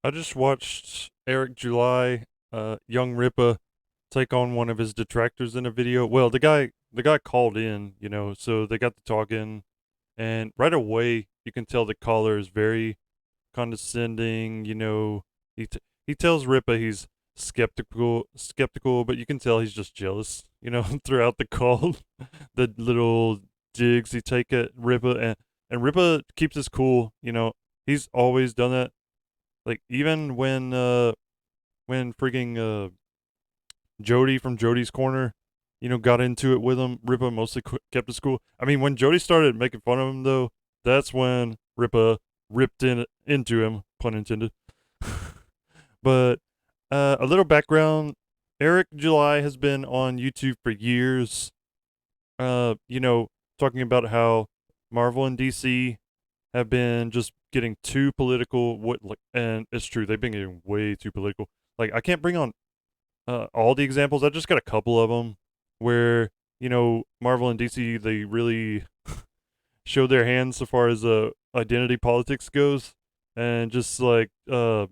I just watched Eric July, Young Rippa, take on one of his detractors in a video. Well, the guy called in, so they got to talking, and right away you can tell the caller is very condescending. He tells Rippa he's skeptical, but you can tell he's just jealous. Throughout the call, the little digs he take at Rippa, and Rippa keeps his cool. He's always done that. Like even when freaking Jody from Jody's Corner, got into it with him, Rippa mostly kept his cool. I mean, when Jody started making fun of him though, that's when Rippa ripped into him, pun intended. But a little background: Eric July has been on YouTube for years. Talking about how Marvel and DC have been just getting too political. And it's true, they've been getting way too political. Like I can't bring on all the examples. I just got a couple of them where Marvel and DC, they really show their hands so far as identity politics goes, and just like uh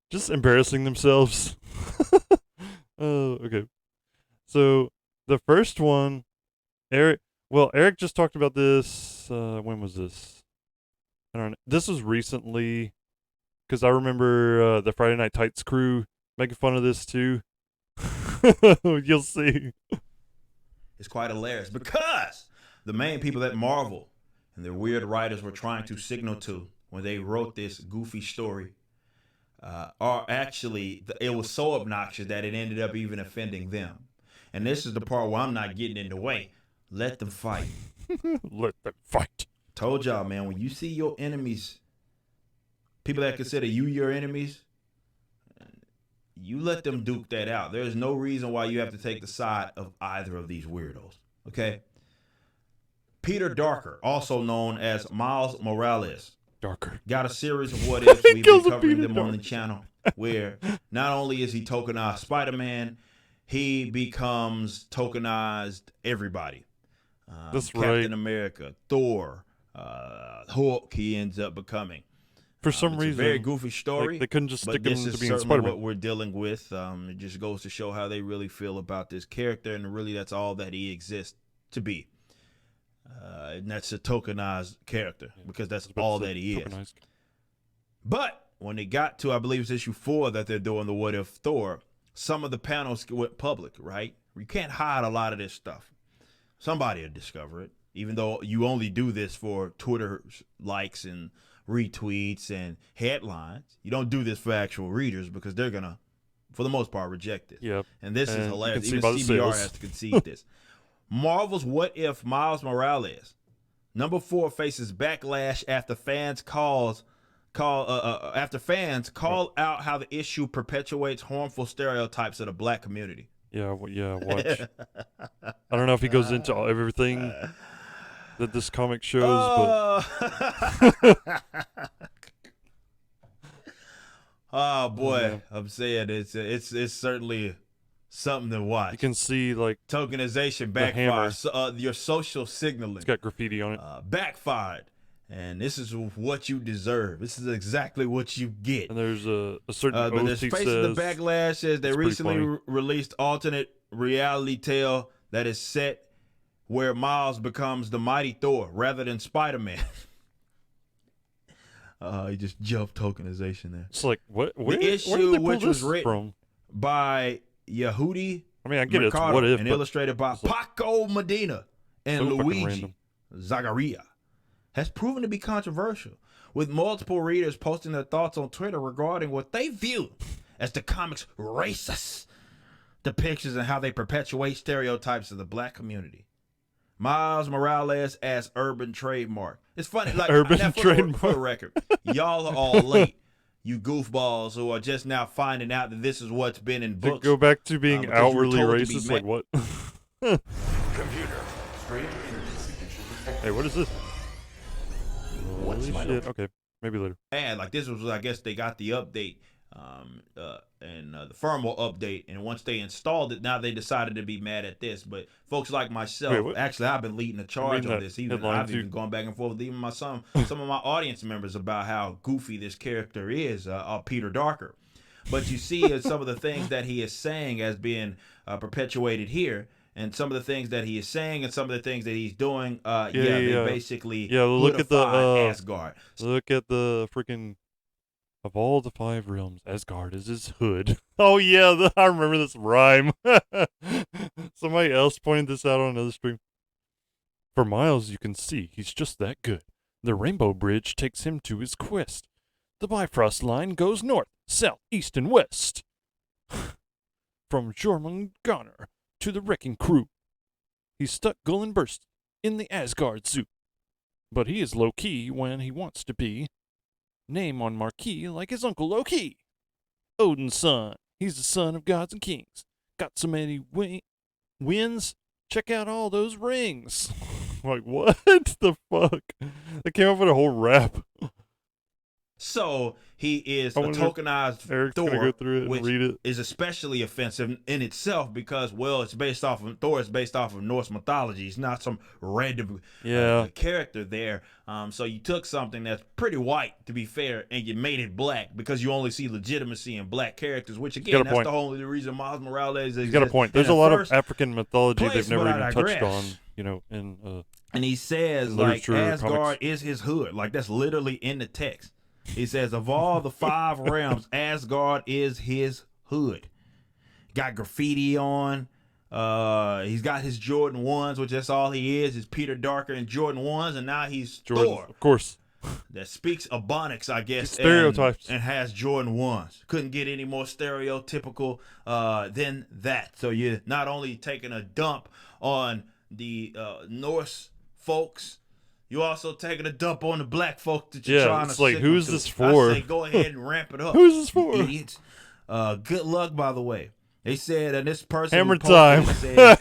just embarrassing themselves. Okay. So the first one, Eric just talked about this. When was this? I don't know. This was recently, because I remember the Friday Night Tights crew making fun of this too. You'll see. It's quite hilarious because the main people that Marvel and their weird writers were trying to signal to when they wrote this goofy story are actually, it was so obnoxious that it ended up even offending them. And this is the part where I'm not getting in the way. Let them fight. Let them fight. Told y'all, man, when you see your enemies, people that consider you your enemies, you let them duke that out. There's no reason why you have to take the side of either of these weirdos, okay? Peter Darker, also known as Miles Morales, got a series of what ifs. We've been covering them on the channel, where not only is he tokenized Spider-Man, he becomes tokenized everybody. That's Captain right. America, Thor, Hulk, he ends up becoming. For some it's reason, a very goofy story. Like, they couldn't just stick him this to is being certainly Spider-Man. what we're dealing with. It just goes to show how they really feel about this character, and really that's all that he exists to be. And that's a tokenized character, because that's all that he is. But when they got to, I believe it's issue 4 that they're doing the What If Thor, some of the panels went public, right? You can't hide a lot of this stuff. Somebody will discover it, even though you only do this for Twitter likes and retweets and headlines. You don't do this for actual readers, because they're going to, for the most part, reject it. Yep. And this is hilarious. Even CBR has to concede this. Marvel's What If Miles Morales, number 4, faces backlash after fans call out how the issue perpetuates harmful stereotypes of the black community. Yeah, watch. I don't know if he goes into everything that this comic shows, but oh boy, I'm saying it's certainly something to watch. You can see like tokenization backfired. Your social signaling. It's got graffiti on it. Backfired. And this is what you deserve. This is exactly what you get. And there's a certain but there's faces the backlash says they recently released alternate reality tale that is set where Miles becomes the mighty Thor rather than Spider-Man. He just jumped tokenization there. It's like what? The issue, which was written by Yehudi, I mean, I get Mercado, it's what if, and illustrated by Paco Medina and Luigi Zagaria, has proven to be controversial, with multiple readers posting their thoughts on Twitter regarding what they view as the comic's racist depictions and how they perpetuate stereotypes of the black community. Miles Morales as urban trademark. It's funny, like urban trademark. For the record, y'all are all late. You goofballs who are just now finding out that this is what's been in books. To go back to being outwardly racist, like what? Computer. Hey, what is this? What's my shit. Okay, maybe later. And like this was, I guess they got the update and the firmware update. And once they installed it, now they decided to be mad at this. But folks like myself, Wait, actually, I've been leading the charge on this. I've even gone back and forth with even some of my audience members about how goofy this character is, Peter Darker. But you see some of the things that he is saying as being perpetuated here, and some of the things that he is saying, and some of the things that he's doing. They basically look at the Asgard. Look at the freaking. Of all the 5 realms, Asgard is his hood. Oh yeah, I remember this rhyme. Somebody else pointed this out on another stream. For miles you can see he's just that good. The Rainbow Bridge takes him to his quest. The Bifrost line goes north, south, east, and west. From Jormungandr to the Wrecking Crew. He's stuck Gullenburst in the Asgard zoo. But he is low-key when he wants to be. Name on marquee like his uncle Loki. Odin's son. He's the son of gods and kings. Got so many wins. Check out all those rings. Like, what the fuck? They came up with a whole rap. So he is a tokenized Thor, go through it which and read it. is especially offensive in itself because, well, it's based off of Thor. Is based off of Norse mythology. It's not some random character there. So you took something that's pretty white, to be fair, and you made it black because you only see legitimacy in black characters. Which again, that's the only reason Miles Morales exists. He's got a point. There's a lot of African mythology they've never even touched on. You know, in and he says like Asgard is his hood. Like that's literally in the text. He says, of all the 5 realms, Asgard is his hood. Got graffiti on. He's got his Jordan 1s, which that's all he is Peter Darker and Jordan 1s, and now he's Thor. Of course. That speaks Ebonics, I guess. Stereotypes. And has Jordan 1s. Couldn't get any more stereotypical than that. So you're not only taking a dump on the Norse folks, you also taking a dump on the black folk that you're trying to it's like, who's this for? I say go ahead and ramp it up. Who's this for? Idiots. Good luck, by the way. They said, and this person Hammer time. Said,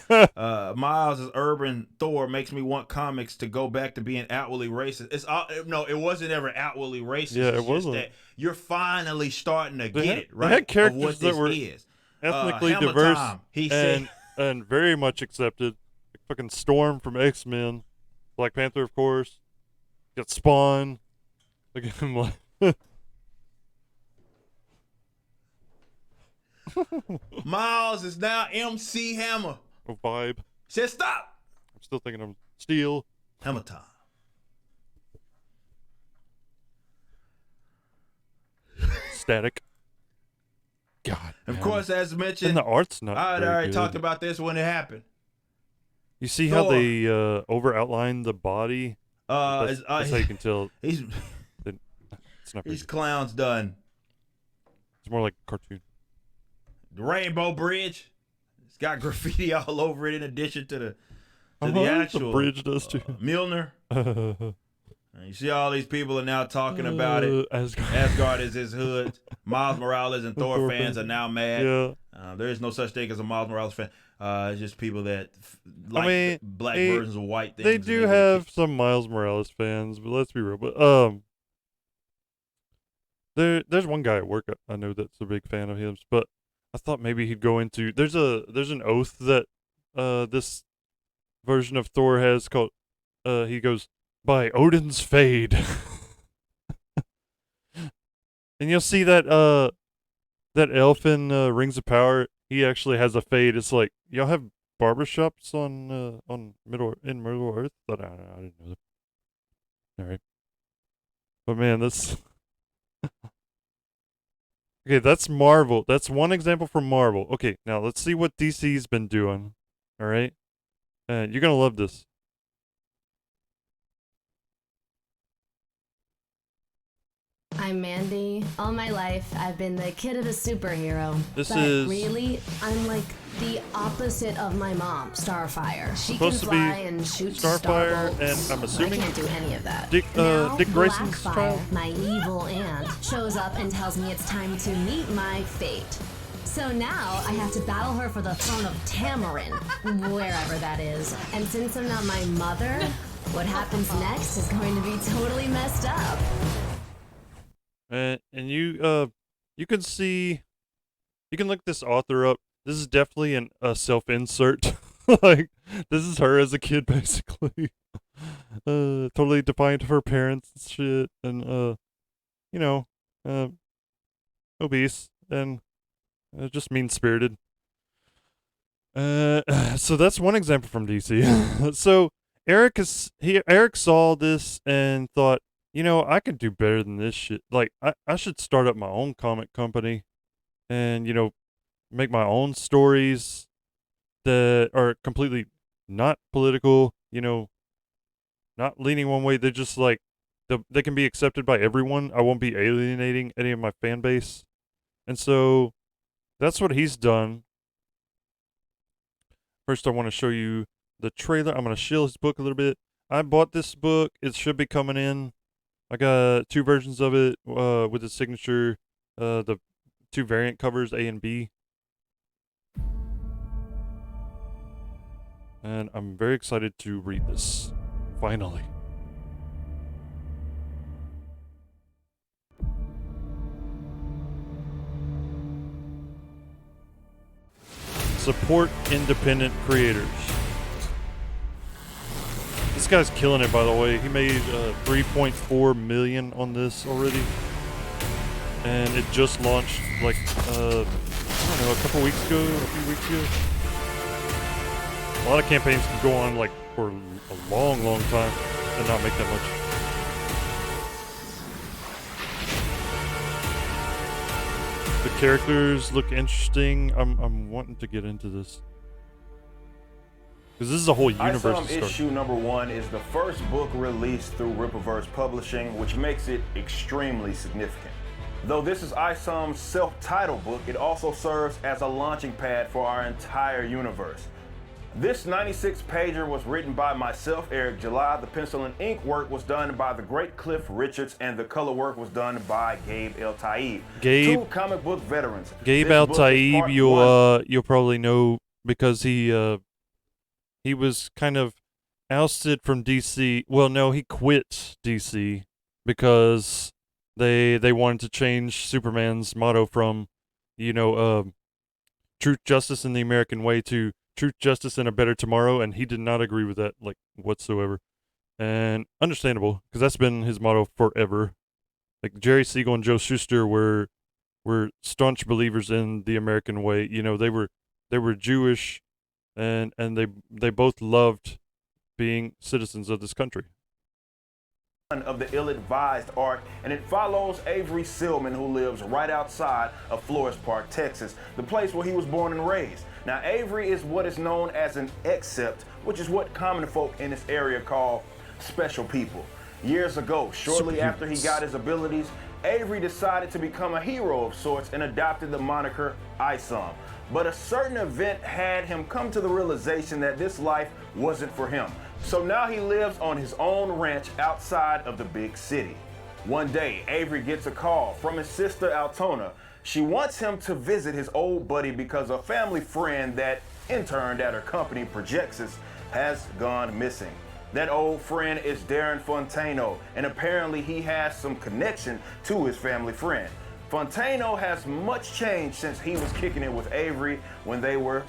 Miles' urban Thor makes me want comics to go back to being outwardly racist. It wasn't ever outwardly racist. Yeah, it wasn't. That you're finally starting to get it, right? They had characters what that were ethnically diverse and very much accepted. Like fucking Storm from X-Men. Black Panther, of course. Got Spawn. Look at him like... Miles is now MC Hammer. A vibe. Said stop. I'm still thinking of Steel. Hammer time. Static. God. Of course, as mentioned, and the art's not. I already good. talked about this when it happened. You see how they over outlined the body? That's how you can tell. He's clowns done. It's more like a cartoon. The Rainbow Bridge. It's got graffiti all over it in addition to the actual the bridge does too. Milner. You see all these people are now talking about it. Asgard is his hood. Miles Morales and Thor fans are now mad. Yeah. There is no such thing as a Miles Morales fan. It's just people that like black versions of white things. They do have some Miles Morales fans, but let's be real. But there's one guy at work I know that's a big fan of his, but I thought maybe he'd go into there's an oath that this version of Thor has called he goes by Odin's Fade. And you'll see that elf in Rings of Power, he actually has a fade. It's like, y'all have barbershops on Middle Earth? I didn't know that. All right. But man, that's okay, that's Marvel. That's one example from Marvel. Okay, now let's see what DC's been doing. All right? And you're going to love this. I'm Mandy. All my life, I've been the kid of a superhero. But really, I'm like the opposite of my mom, Starfire. She can fly and shoot Starfire, starbolts. and I'm assuming I can't do any of that. Dick Grayson's Blackfire, child? my evil aunt, shows up and tells me it's time to meet my fate. So now I have to battle her for the throne of Tamarin, wherever that is. And since I'm not my mother, what happens next is going to be totally messed up. And you you can see, you can look this author up. This is definitely a self-insert. Like, this is her as a kid, basically. Totally defiant of her parents and shit, and you know, obese and just mean-spirited. So that's one example from DC. So Eric saw this and thought, I could do better than this shit. Like, I should start up my own comic company and, make my own stories that are completely not political, not leaning one way. They're just like, they can be accepted by everyone. I won't be alienating any of my fan base. And so that's what he's done. First, I want to show you the trailer. I'm going to shill his book a little bit. I bought this book. It should be coming in. I got 2 versions of it with his signature, the 2 variant covers, A and B. And I'm very excited to read this, finally. Support independent creators. This guy's killing it, by the way. He made $3.4 million on this already. And it just launched, like, I don't know, a couple weeks ago, a few weeks ago. A lot of campaigns can go on, like, for a long, long time and not make that much. The characters look interesting. I'm wanting to get into this. Because this is a whole universe. Issue number 1 is the first book released through Rippaverse Publishing, which makes it extremely significant. Though this is ISOM's self-titled book, it also serves as a launching pad for our entire universe. This 96-pager was written by myself, Eric July. The pencil and ink work was done by the great Cliff Richards, and the color work was done by Gabe El-Taib. 2 comic book veterans. Gabe El-Taib, you'll probably know because he was kind of ousted from DC. Well, no, he quit DC because they wanted to change Superman's motto from, truth, justice, and the American way to truth, justice, and a better tomorrow, and he did not agree with that, like, whatsoever. And understandable, because that's been his motto forever. Like, Jerry Siegel and Joe Shuster were staunch believers in the American way. They were Jewish, and they both loved being citizens of this country. Of the ill-advised arc, and it follows Avery Silman, who lives right outside of Flores Park, Texas, the place where he was born and raised. Now, Avery is what is known as an accept, which is what common folk in this area call special people. Years ago, shortly after he got his abilities, Avery decided to become a hero of sorts and adopted the moniker ISOM. But a certain event had him come to the realization that this life wasn't for him. So now he lives on his own ranch outside of the big city. One day, Avery gets a call from his sister Altona. She wants him to visit his old buddy because a family friend that interned at her company, Projexis, has gone missing. That old friend is Darren Fontano, and apparently he has some connection to his family friend. Fontano has much changed since he was kicking it with Avery when they were,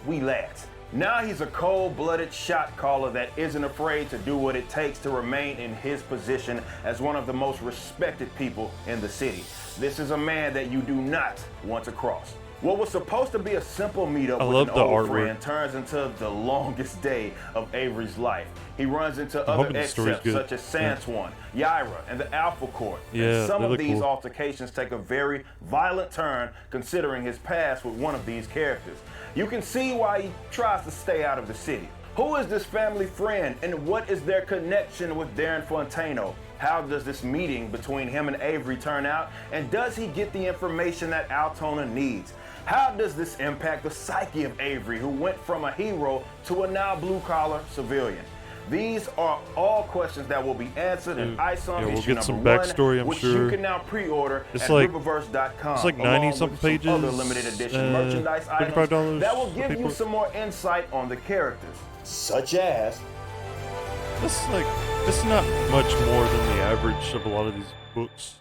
wee lads. Now he's a cold-blooded shot caller that isn't afraid to do what it takes to remain in his position as one of the most respected people in the city. This is a man that you do not want to cross. What was supposed to be a simple meetup with an old friend turns into the longest day of Avery's life. He runs into other accepts such as Sanswan, Yaira, and the Alpha Court. And some of these altercations take a very violent turn considering his past with one of these characters. You can see why he tries to stay out of the city. Who is this family friend, and what is their connection with Darren Fontano? How does this meeting between him and Avery turn out, and does he get the information that Altona needs? How does this impact the psyche of Avery, who went from a hero to a now blue-collar civilian? These are all questions that will be answered in ISOM issue number 1, which you can now pre-order at Rippaverse.com. It's like 90-something pages, other limited edition merchandise items that will give you some more insight on the characters, such as... It's not much more than the average of a lot of these books.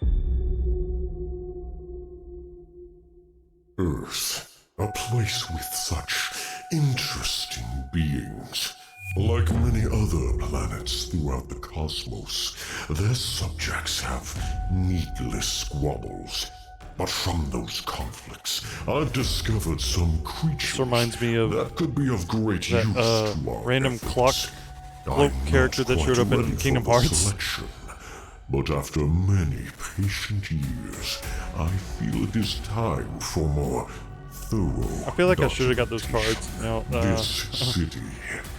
Earth, a place with such interesting beings. Like many other planets throughout the cosmos, their subjects have needless squabbles. But from those conflicts, I've discovered some creatures This reminds me of that could be of great that use to our random efforts. cloak I'm character not that quite showed up in ready for Kingdom the Hearts. selection, but after many patient years, I feel it is time for more thorough I feel like I should have got those documentation. cards. Now, This city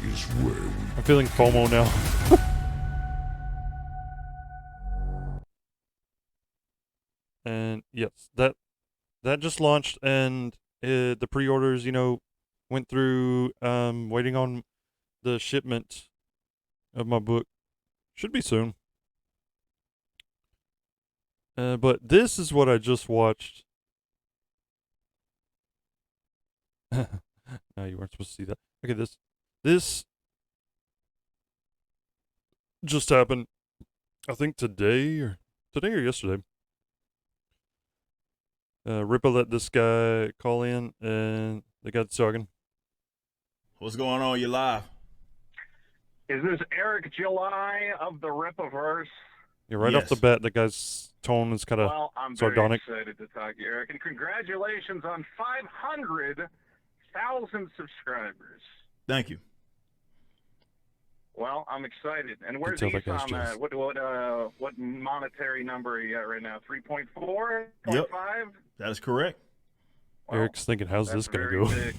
is where we I'm feeling FOMO now. And yes, that just launched, and the pre-orders, went through. Waiting on the shipment of my book. Should be soon. But this is what I just watched. No, you weren't supposed to see that. Okay, this just happened. I think today or yesterday. Rippa let this guy call in, and they got talking. What's going on? You live? Is this Eric July of the Rippaverse? Yeah, right off the Yes. bat, the guy's tone is kind of Well, I'm sardonic. very excited to talk to you, Eric, and congratulations on 500,000 subscribers. Thank you. Well, I'm excited. And where's tell that East guy's on jealous. that? What monetary number are you at right now? 3.4? Yep. 0.5? That is correct. Well, Eric's thinking, how's that's this gonna very go? big.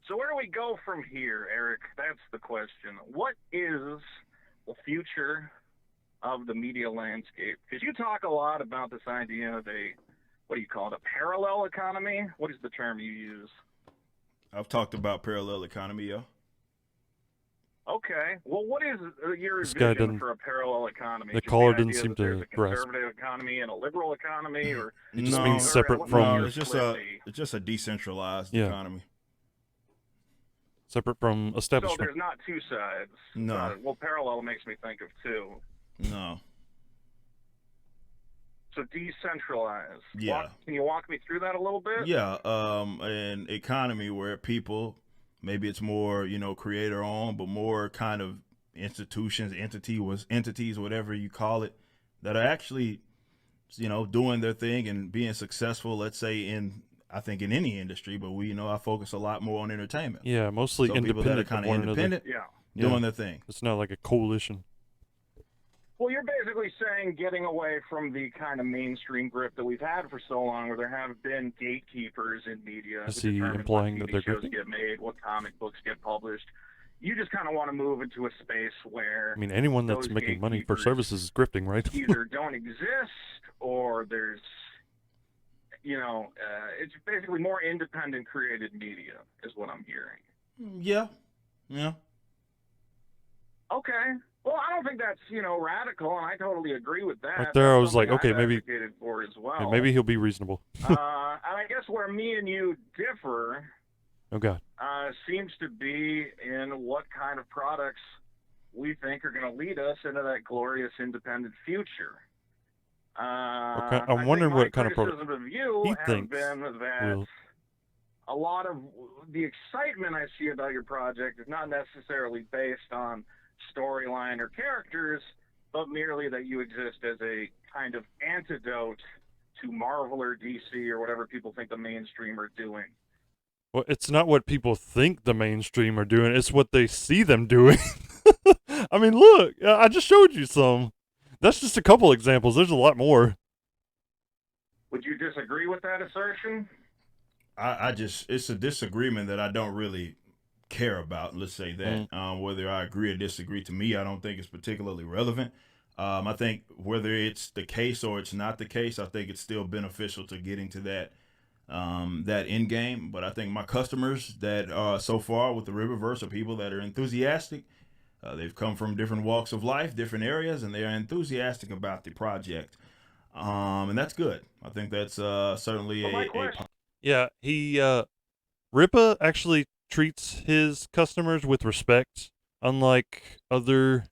So where do we go from here, Eric? That's the question. What is the future of the media landscape? Because you talk a lot about this idea of what do you call it, a parallel economy? What is the term you use? I've talked about parallel economy, yo. Okay. Well, what is your This guy vision doesn't- for a parallel economy? the Just caller idea didn't seem that there's to a grasp. conservative economy and a liberal economy, or It just No. means separate What from would No, you it's just split a be? decentralized Yeah. economy. separate from So establishment. there's not two sides. No. Got it. Well, parallel makes me think of two. No. So decentralized. Yeah. Can you walk me through that a little bit? Yeah, an economy where people, maybe it's more, creator owned, but more kind of institutions, entities, whatever you call it, that are actually, doing their thing and being successful, let's say I think in any industry, but I focus a lot more on entertainment. Yeah, mostly So people that are independent kind of of one another. independent, Yeah. doing their thing. It's not like a coalition. Well, you're basically saying getting away from the kind of mainstream grip that we've had for so long, where there have been gatekeepers in media. Is who he determine implying what that they're TV shows grifting? get made, what comic books get published. You just kind of want to move into a space where I mean, anyone that's those making money for gatekeepers services is grifting, right? either don't exist or there's, it's basically more independent created media is what I'm hearing. Yeah. Yeah. Okay. Well, I don't think that's, radical, and I totally agree with that. Right there, I That's was like, something okay, I've maybe- advocated for as well. Yeah, maybe he'll be reasonable. And I guess where me and you differ Oh god. seems to be in what kind of products we think are going to lead us into that glorious independent future. I'm wondering what kind of product of you he have thinks been that will- a lot of the excitement I see about your project is not necessarily based on storyline or characters, but merely that you exist as a kind of antidote to Marvel or DC or whatever people think the mainstream are doing. Well, it's not what people think the mainstream are doing, it's what they see them doing. I mean, look, I just showed you some. That's just a couple examples. There's a lot more. Would you disagree with that assertion? It's a disagreement that I don't really care about. Let's say that. Whether I agree or disagree, to me, I don't think it's particularly relevant. I think whether it's the case or it's not the case, I think it's still beneficial to getting to that end game. But I think my customers that so far with the Riververse are people that are enthusiastic. They've come from different walks of life, different areas, and they are enthusiastic about the project. And that's good. I think that's certainly Well, my question- Yeah, Rippa actually treats his customers with respect, unlike other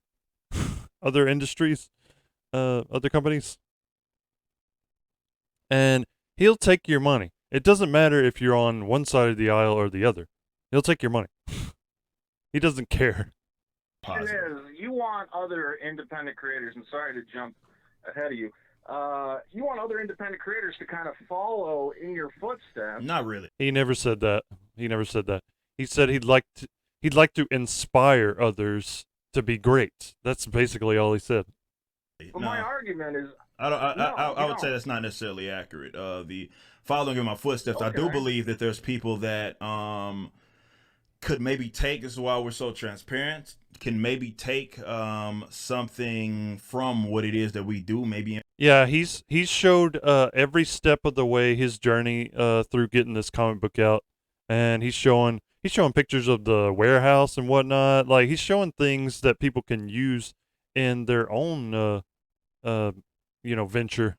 industries, other companies. And he'll take your money. It doesn't matter if you're on one side of the aisle or the other. He'll take your money. He doesn't care. It is. You want other independent creators, and sorry to jump ahead of you. You want other independent creators to kind of follow in your footsteps. Not really. He never said that. He said he'd like to inspire others to be great. That's basically all he said. But my argument is, I would say that's not necessarily accurate. The following in my footsteps, I do believe that there's people that could maybe take. This is why we're so transparent. Can maybe take something from what it is that we do. Maybe. Yeah, he's showed every step of the way his journey through getting this comic book out, and he's showing pictures of the warehouse and whatnot. Like, he's showing things that people can use in their own venture.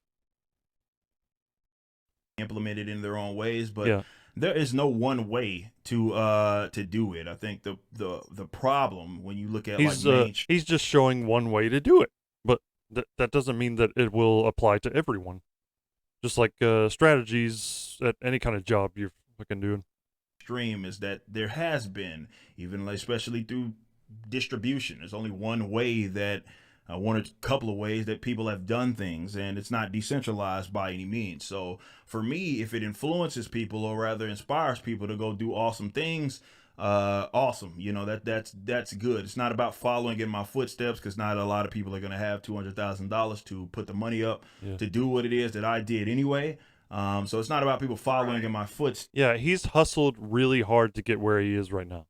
Implemented in their own ways, but yeah. There is no one way to do it. I think the problem when you look at he's just showing one way to do it, but that doesn't mean that it will apply to everyone. Just like strategies at any kind of job you're fucking doing. Extreme is that there has been, even especially through distribution, there's only one way that one or a couple of ways that people have done things, and it's not decentralized by any means. So for me, if it influences people, or rather inspires people to go do awesome things, awesome. You know, that's good. It's not about following in my footsteps, because not a lot of people are going to have $200,000 to put the money up to do what it is that I did anyway. So it's not about people following in my footsteps. Yeah, he's hustled really hard to get where he is right now.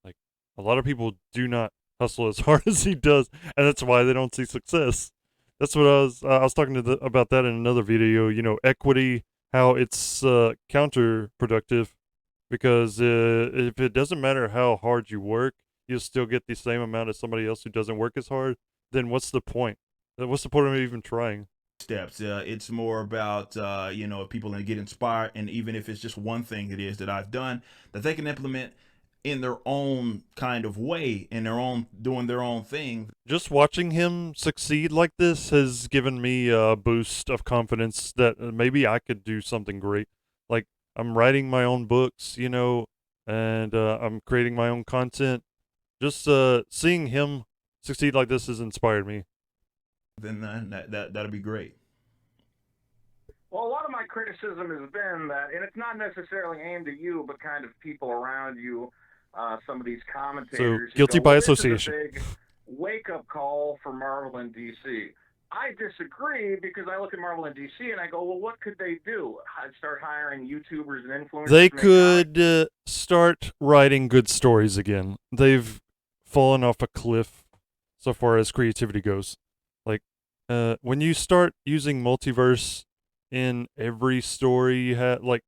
Like, a lot of people do not hustle as hard as he does, and that's why they don't see success. That's what I was talking about that in another video. You know, equity, how it's counterproductive, because if it doesn't matter how hard you work, you'll still get the same amount as somebody else who doesn't work as hard. Then what's the point? What's the point of even trying? Steps. It's more about if people get inspired, and even if it's just one thing it is that I've done that they can implement in their own kind of way, in their own, doing their own thing. Just watching him succeed like this has given me a boost of confidence that maybe I could do something great. Like, I'm writing my own books, you know, and I'm creating my own content. Just seeing him succeed like this has inspired me. Then that'll be great. Well, a lot of my criticism has been that, and it's not necessarily aimed at you, but kind of people around you, some of these commentators. So, guilty by association. This is a big wake-up call for Marvel and DC. I disagree, because I look at Marvel and DC and I go, well, what could they do? I'd start hiring YouTubers and influencers. They could start writing good stories again. They've fallen off a cliff so far as creativity goes. Like, when you start using multiverse in every story you have, like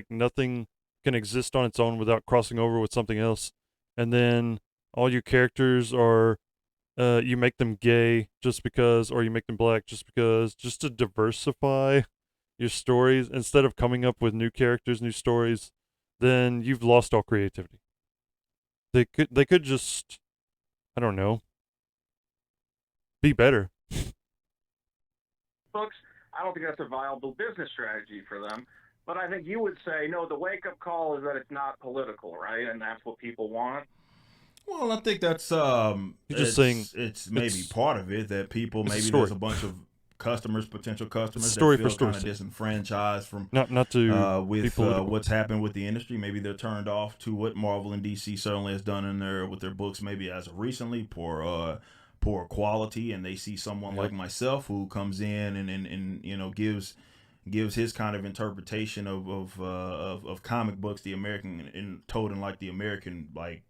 nothing can exist on its own without crossing over with something else, and then all your characters are you make them gay just because, or you make them black just because, just to diversify your stories instead of coming up with new characters, new stories, then you've lost all creativity. They could just, I don't know, be better. Books, I don't think that's a viable business strategy for them. But I think you would say, no, the wake-up call is that it's not political, right? And that's what people want. Well, I think that's You're just saying it's maybe part of it, that people, maybe there's a bunch of potential customers that feel kind of disenfranchised from not to with what's happened with the industry. Maybe they're turned off to what Marvel and DC certainly has done with their books, maybe as of recently, poor quality, and they see someone like myself who comes in and gives his kind of interpretation of comic books, the American, and told in like the American like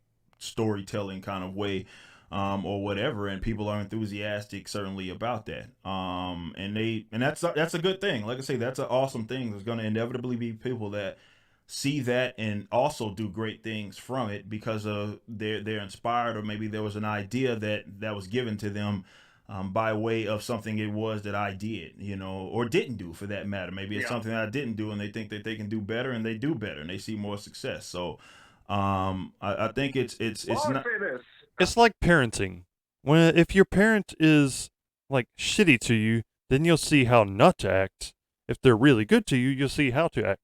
storytelling kind of way, or whatever, and people are enthusiastic certainly about that. And that's a good thing. Like I say, that's an awesome thing. There's going to inevitably be people that see that and also do great things from it because of they're inspired, or maybe there was an idea that was given to them by way of something it was that I did, or didn't do for that matter. Maybe it's something that I didn't do, and they think that they can do better, and they do better, and they see more success. So I think it's not. It's like parenting. If your parent is like shitty to you, then you'll see how not to act. If they're really good to you, you'll see how to act.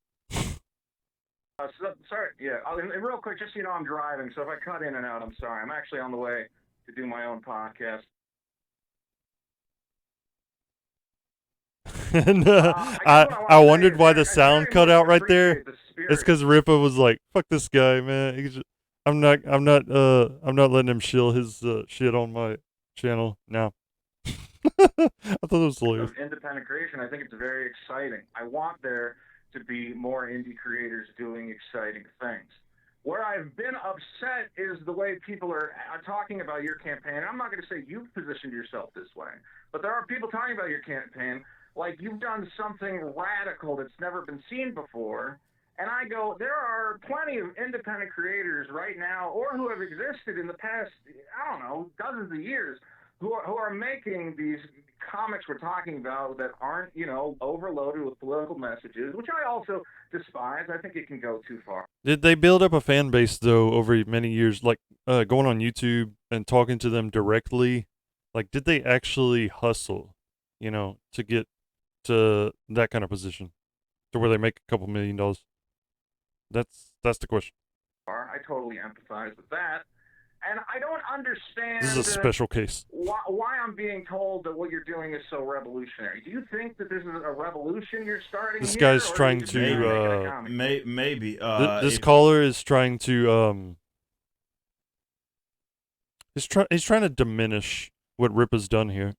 sorry. Yeah, and real quick, just so you know, I'm driving, so if I cut in and out, I'm sorry. I'm actually on the way to do my own podcast. And I wondered why the sound cut out right there. It's because Ripa was like, "Fuck this guy, man." I'm not letting him shill his shit on my channel now. I thought it was hilarious. Of independent creation, I think it's very exciting. I want there to be more indie creators doing exciting things. Where I've been upset is the way people are talking about your campaign. I'm not going to say you've positioned yourself this way, but there are people talking about your campaign like you've done something radical that's never been seen before. And I go, there are plenty of independent creators right now, or who have existed in the past, I don't know, dozens of years, who are making these comics we're talking about that aren't, overloaded with political messages, which I also despise. I think it can go too far. Did they build up a fan base, though, over many years, like going on YouTube and talking to them directly? Like, did they actually hustle, to get to that kind of position, to where they make a couple $1 million? That's the question. I totally empathize with that. And I don't understand. This is a special case. Why I'm being told that what you're doing is so revolutionary. Do you think that this is a revolution you're starting? This guy's trying to. Maybe. This caller is trying to. He's trying to diminish what Rip has done here.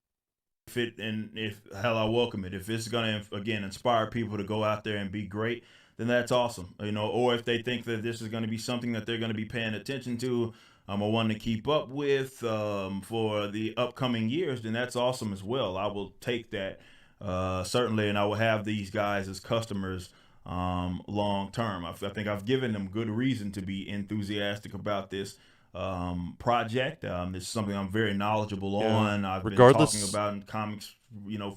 If hell, I welcome it. If it's gonna again inspire people to go out there and be great, then that's awesome. Or if they think that this is going to be something that they're going to be paying attention to, or one to keep up with for the upcoming years, then that's awesome as well. I will take that certainly, and I will have these guys as customers long term. I think I've given them good reason to be enthusiastic about this project. This is something I'm very knowledgeable on. I've been talking about in comics,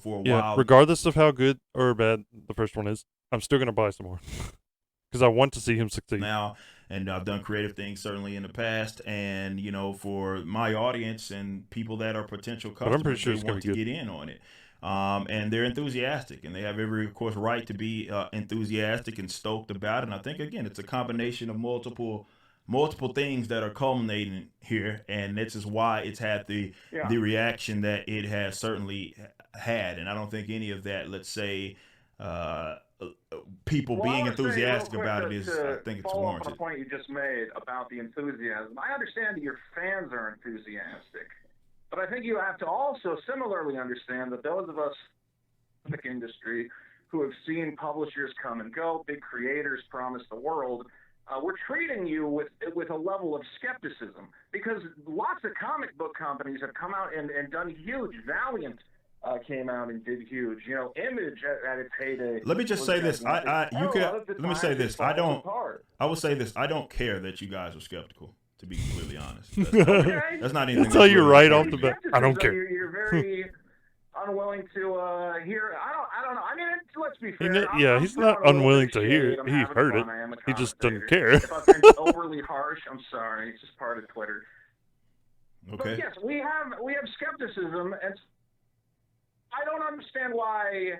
for a while. Regardless of how good or bad the first one is, I'm still gonna buy some more because I want to see him succeed now. And I've done creative things certainly in the past, and for my audience and people that are potential customers, but I'm pretty sure they want to get in on it. And they're enthusiastic, and they have every, of course, right to be enthusiastic and stoked about it. And I think again, it's a combination of multiple things that are culminating here, and this is why it's had the reaction that it has certainly had. And I don't think any of that, let's say, people being enthusiastic about it is, I think it's warranted. Follow up on a point you just made about the enthusiasm. I understand that your fans are enthusiastic, but I think you have to also similarly understand that those of us in the industry who have seen publishers come and go, big creators promise the world, we're treating you with a level of skepticism, because lots of comic book companies have come out and done huge. Valiant came out and did huge. Image at its heyday. Let me just say this. Let me say this. I will say this. I don't care that you guys are skeptical, to be completely honest. That's not anything. I'll tell you right off the bat. I don't care. You're very unwilling to hear. I don't know. I mean, let's be fair. He's not unwilling to hear it. He heard it. He just doesn't care. If I've been overly harsh, I'm sorry. It's just part of Twitter. Okay. But yes, we have skepticism, and I don't understand why,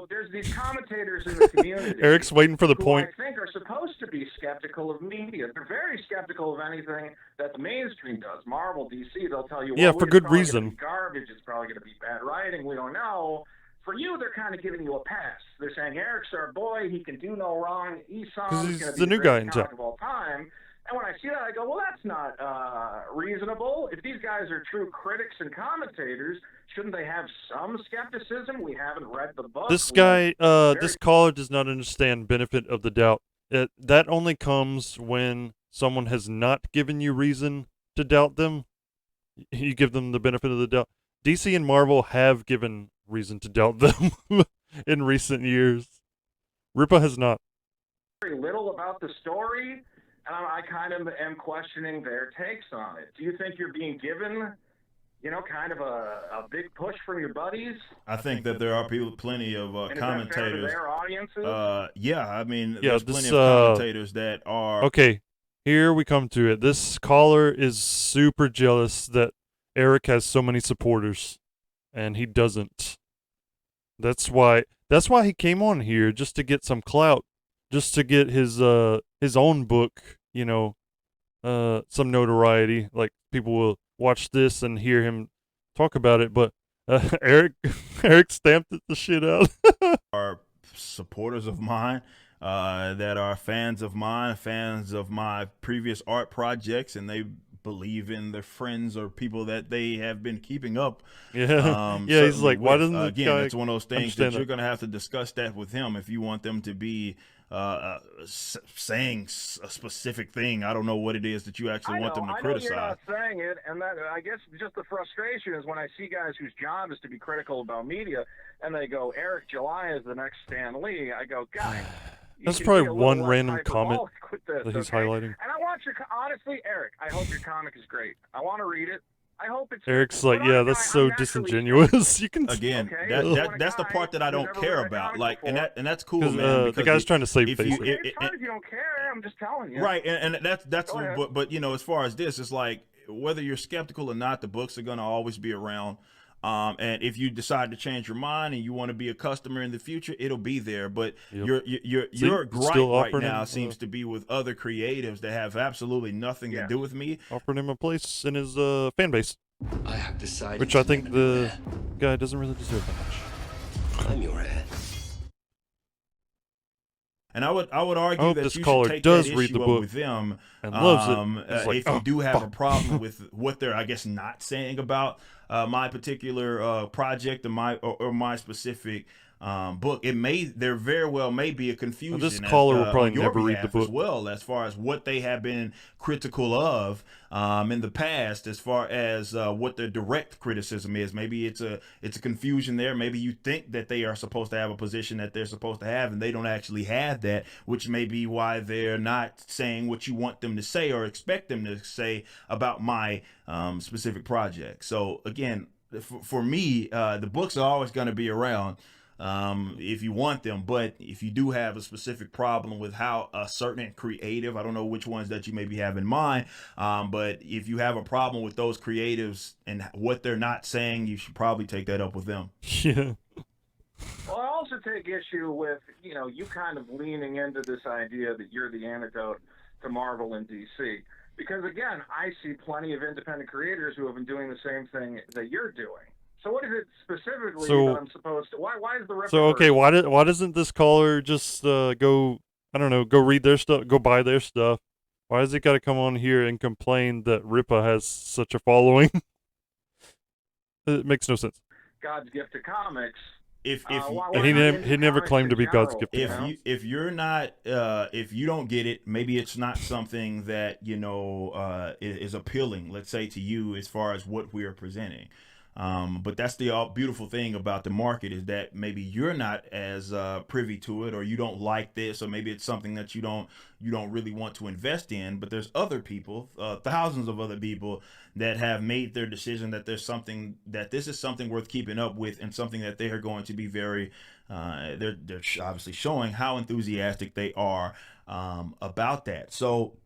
there's these commentators in the community. Eric's waiting for the point. I think are supposed to be skeptical of media. They're very skeptical of anything that the mainstream does. Marvel, DC, they'll tell you, for good reason. Garbage. It's probably going to be bad writing. We don't know. For you, they're kind of giving you a pass. They're saying Eric's our boy. He can do no wrong. He's going to be the new guy in town of all time. And when I see that, I go, well, that's not reasonable. If these guys are true critics and commentators, shouldn't they have some skepticism? We haven't read the book. This guy, this caller does not understand benefit of the doubt. That only comes when someone has not given you reason to doubt them. You give them the benefit of the doubt. DC and Marvel have given reason to doubt them in recent years. Ripa has not. Very little about the story. And I kind of am questioning their takes on it. Do you think you're being given, kind of a big push from your buddies? I think that there are plenty of commentators. Is that fair to their audiences? There's plenty of commentators that are. Okay, here we come to it. This caller is super jealous that Eric has so many supporters, and he doesn't. That's why he came on here, just to get some clout. just to get his own book, you know, some notoriety. Like people will watch this and hear him talk about it, but Eric Eric stamped it the shit out. Are supporters of mine, that are fans of mine, fans of my previous art projects, and they believe in their friends or people that they have been keeping up. Yeah, yeah. He's like, why doesn't the again, guy that's one of those things understand that you're that? going to have to discuss that with him if you want them to be saying a specific thing. I don't know what it is that you actually want them to I know criticize. you're not saying it, and that I guess just the frustration is when I see guys whose job is to be critical about media, and they go, Eric July is the next Stan Lee. I go, guys. That's probably one random comment that he's highlighting. And I want honestly, Eric, I hope your comic is great. I want to read it. I hope it's. Eric's like, yeah, that's so disingenuous. You can again, okay, that's the part that I don't care about. Like, and that's cool, man. The guy's trying to save face. It's fine if you don't care. I'm just telling you. Right, and that's but you know, as far as this, it's like whether you're skeptical or not, the books are gonna always be around. And if you decide to change your mind and you want to be a customer in the future, it'll be there. But your gripe right now seems to be with other creatives that have absolutely nothing to do with me. Offering him a place in his fan base. I have decided. Which I think the guy doesn't really deserve that much. I'm your heir. And I would argue that this you caller should take does that read issue the up book with them and loves it. Like, if you do have a problem with what they're, I guess, not saying about my particular project or my specific book. There very well may be a confusion. This caller will probably never read the book as well, as far as what they have been critical of in the past, as far as what the direct criticism is. Maybe it's a confusion there. Maybe you think that they are supposed to have a position that they're supposed to have, and they don't actually have that, which may be why they're not saying what you want them to say or expect them to say about my specific project. So again, for me, the books are always going to be around. If you want them, but if you do have a specific problem with how a certain creative, I don't know which ones that you maybe have in mind, but if you have a problem with those creatives and what they're not saying, you should probably take that up with them. Yeah. Well, I also take issue with, you kind of leaning into this idea that you're the antidote to Marvel and DC. Because again, I see plenty of independent creators who have been doing the same thing that you're doing. So what is it specifically that I'm supposed to? Why is the So okay, why doesn't this caller just go read their stuff, go buy their stuff? Why does he got to come on here and complain that Ripa has such a following? It makes no sense. God's gift to comics. And he never claimed to be God's gift. If you're not if you don't get it, maybe it's not something that is appealing, let's say, to you as far as what we are presenting. But that's the beautiful thing about the market, is that maybe you're not as privy to it, or you don't like this, or maybe it's something that you don't really want to invest in. But there's other people, thousands of other people, that have made their decision that this is something worth keeping up with, and something that they are going to be very they're obviously showing how enthusiastic they are about that. So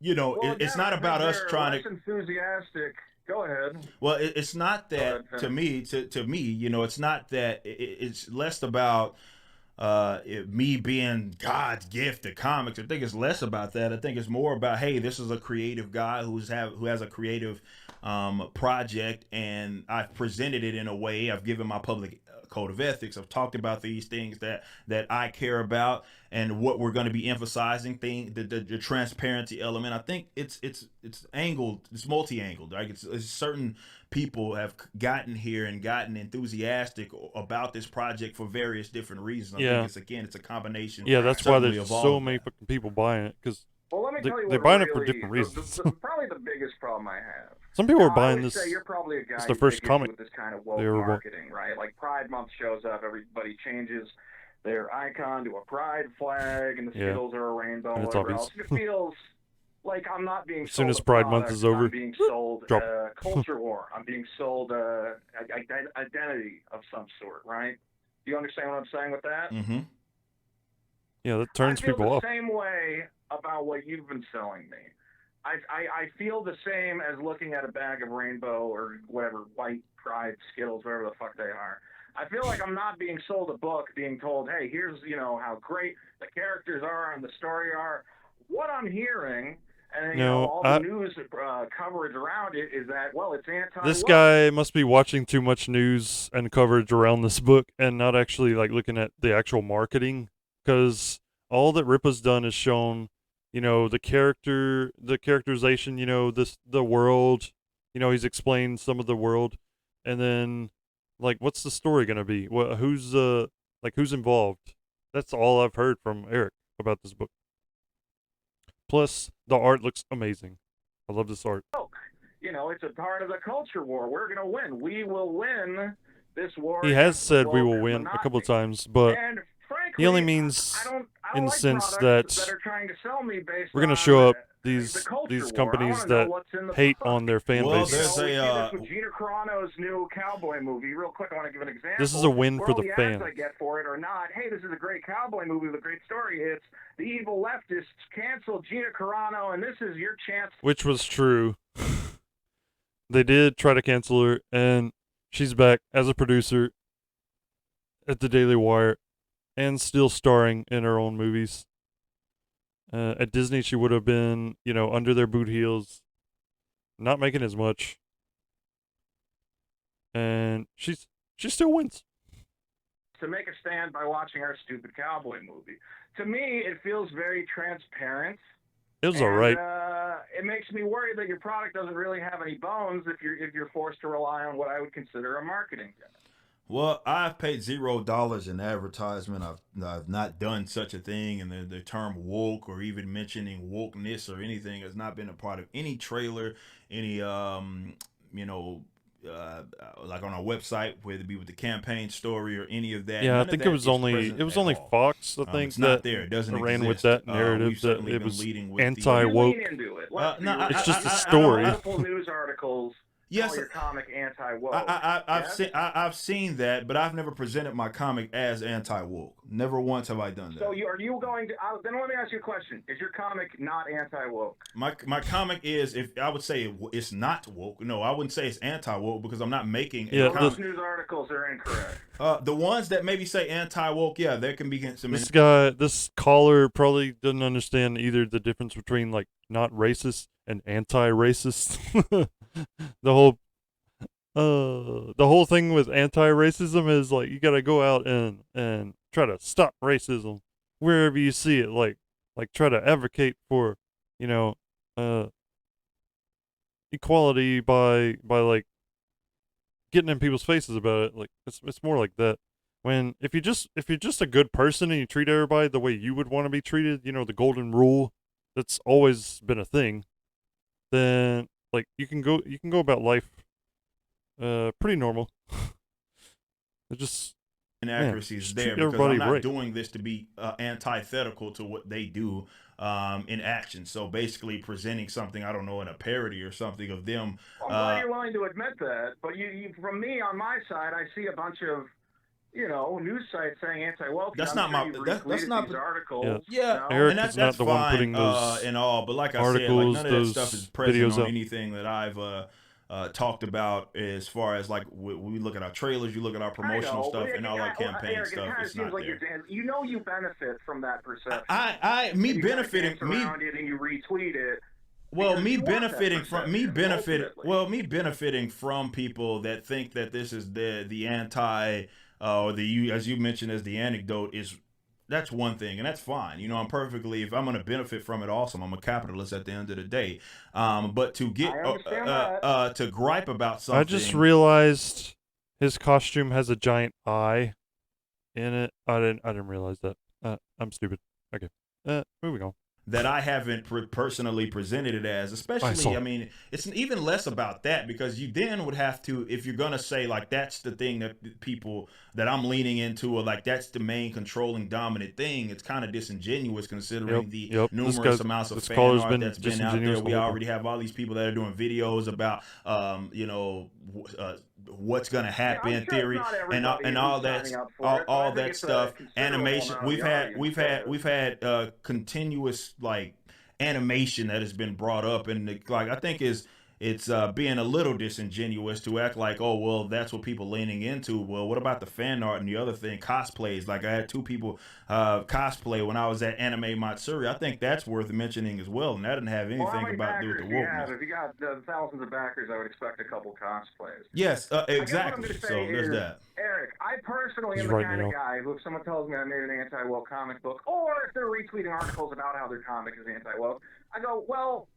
it's not about us trying to enthusiastic. Go ahead. Well, it's not that to me. It's not that. It's less about me being God's gift to comics. I think it's less about that. I think it's more about, hey, this is a creative guy who has a creative project, and I've presented it in a way. I've given my public code of ethics. I've talked about these things that I care about, and what we're going to be emphasizing. The transparency element. I think it's angled. It's multi-angled. Right? It's certain people have gotten here and gotten enthusiastic about this project for various different reasons. I think it's a combination. Yeah, that's why there's so many fucking people buying it, because they're buying it for different reasons. Probably the biggest problem I have. Some people are buying this. You're probably a guy it's their first comic. With this kind of woke marketing, right? Like Pride Month shows up, everybody changes their icon to a pride flag, and the Skittles are a rainbow. And it's obvious. It feels like I'm not being sold. As soon as Pride Month is over, I'm being sold culture war. I'm being sold identity of some sort, right? Do you understand what I'm saying with that? Mm-hmm. Yeah, that turns people off. I feel the same way about what you've been selling me. I feel the same as looking at a bag of rainbow or whatever, white Pride Skittles, whatever the fuck they are. I feel like I'm not being sold a book, being told, hey, here's, how great the characters are and the story are. What I'm hearing, and, all the news coverage around it is that, well, it's anti-woke. This guy must be watching too much news and coverage around this book and not actually, like, looking at the actual marketing, because all that Ripa's done is shown, the characterization, the world, he's explained some of the world, and then, like, what's the story gonna be? Who's involved? That's all I've heard from Eric about this book. Plus, the art looks amazing. I love this art. It's a part of the culture war. We're gonna win. We will win this war. He has said we will win a couple of times, but and frankly, he only means I don't in the like sense that are trying to sell me based we're gonna on show up the these culture companies war. that hate on their fan Well, base. there's we see a this with Gina Carano's new cowboy movie. Real quick, I want to give an example. This is a win where for all the ads fans. I get for it or not. Hey, this is a great cowboy movie with a great story. It's the evil leftists canceled Gina Carano, and this is your chance. Which was true. They did try to cancel her, and she's back as a producer at the Daily Wire and still starring in her own movies. At Disney, she would have been, under their boot heels, not making as much. And she still wins. To make a stand by watching our stupid cowboy movie. To me, it feels very transparent. It was all right. It makes me worry that your product doesn't really have any bones if you're forced to rely on what I would consider a marketing gimmick. Well, I've paid $0 in advertisement. I've not done such a thing, and the term woke or even mentioning wokeness or anything has not been a part of any trailer, any like on our website, whether it be with the campaign story or any of that. Yeah, None I think of it that was is only present only at all. Fox. I think it's not that there. It doesn't ran with exist. that narrative We've that certainly it been was leading with anti-woke. Lean into it. It's just a I story. multiple news articles. Yes, call your comic anti-woke. I've seen that, but I've never presented my comic as anti-woke. Never once have I done that. So are you going to? Then let me ask you a question: is your comic not anti-woke? My comic is, if I would say it's not woke. No, I wouldn't say it's anti-woke because I'm not making a comic. Those news articles are incorrect. The ones that maybe say anti-woke, yeah, there can be some. This caller probably doesn't understand either the difference between, like, not racist and anti-racist. the whole thing with anti-racism is, like, you gotta go out and try to stop racism wherever you see it, like try to advocate for, equality by like getting in people's faces about it. Like, it's more like that. When if you're just a good person and you treat everybody the way you would want to be treated, the golden rule that's always been a thing, then, like, you can go about life pretty normal. It just inaccuracies there treat because I'm not right. doing this to be antithetical to what they do in action. So basically presenting something, I don't know, in a parody or something of them. I'm glad you're willing to admit that, but you from me on my side, I see a bunch of news sites saying anti-woke. That's not my. That's not these articles. Yeah, Eric and is that's not the fine, one putting those and all. But like I said, like, none of that stuff is present on anything that I've talked about as far as, like, we look at our trailers, you look at our promotional stuff, and all our campaign Eric, stuff. It's seems not like there. you benefit from that perception. Me benefiting around it and you retweet it. Well, me benefiting from people that think that this is the anti or the, as you mentioned, as the anecdote is. That's one thing, and that's fine. If I'm going to benefit from it, awesome. I'm a capitalist at the end of the day. But to get to gripe about something, I just realized his costume has a giant eye in it. I didn't realize that. I'm stupid. Okay. Moving on. That I haven't personally presented it as, especially, I mean, it's even less about that, because you then would have to, if you're going to say, like, that's the thing that people that I'm leaning into, or like that's the main controlling dominant thing, it's kind of disingenuous considering the numerous amounts of fan art that's been out there. We already have all these people that are doing videos about, what's going to happen in theory, and all that stuff. Animation. We've had continuous, like, animation that has been brought up, and, like, I think is it's being a little disingenuous to act like, oh, well, that's what people leaning into. Well, what about the fan art and the other thing, cosplays? Like I had 2 people cosplay when I was at Anime Matsuri. I think that's worth mentioning as well, and that didn't have anything about to do with the wokeness. If you got thousands of backers, I would expect a couple cosplays. Yes, exactly. I guess what I'm gonna say So there's is, that. Eric, I personally am He's the right kind now. of guy who, if someone tells me I made an anti-woke comic book, or if they're retweeting articles about how their comic is anti-woke, I go, well,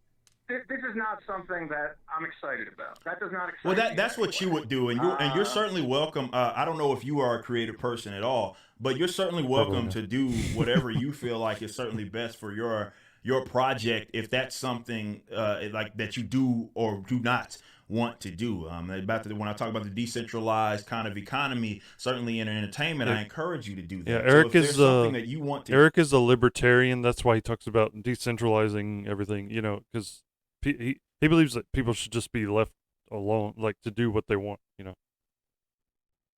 this is not something that I'm excited about. That does not excite me. That's what you would do, and you're certainly welcome. I don't know if you are a creative person at all, but you're certainly welcome to do whatever you feel like is certainly best for your project, if that's something like that you do or do not want to do. When I talk about the decentralized kind of economy, certainly in entertainment, I encourage you to do that. Yeah, Eric so if is something that you want to. Eric is a libertarian. That's why he talks about decentralizing everything. You know, because he believes that people should just be left alone, like to do what they want. You know,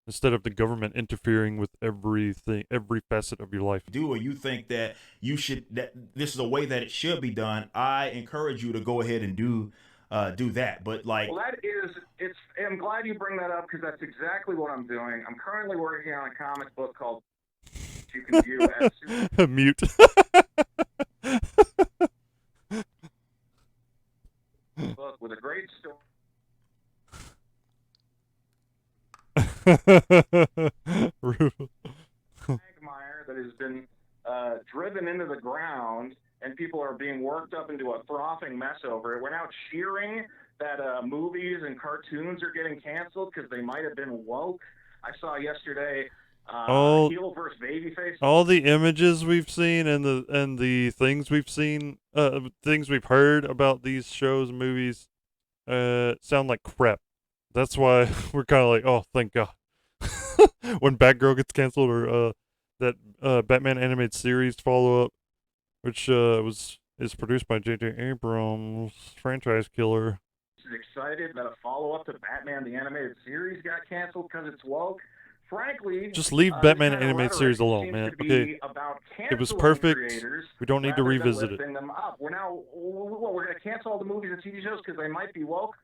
instead of the government interfering with everything, every facet of your life. Or you think that that this is a way that it should be done, I encourage you to go ahead and do that. But like, well, I'm glad you bring that up, because that's exactly what I'm doing. I'm currently working on a comic book called you can view as Mute. book with a great story. Quagmire that has been driven into the ground, and people are being worked up into a frothing mess over it. We're now cheering that movies and cartoons are getting canceled because they might have been woke. I saw yesterday heel versus babyface. All the images we've seen and the things we've seen, things we've heard about these shows and movies, sound like crap. That's why we're kind of like, oh, thank God. When Batgirl gets canceled, or that Batman animated series follow-up, which is produced by J.J. Abrams, franchise killer. Excited that a follow-up to Batman the animated series got canceled because it's woke. Frankly, just leave Batman animated series alone, man. Okay, it was perfect. We don't need to revisit it. Them up. We're going to cancel all the movies and TV shows because they might be woke.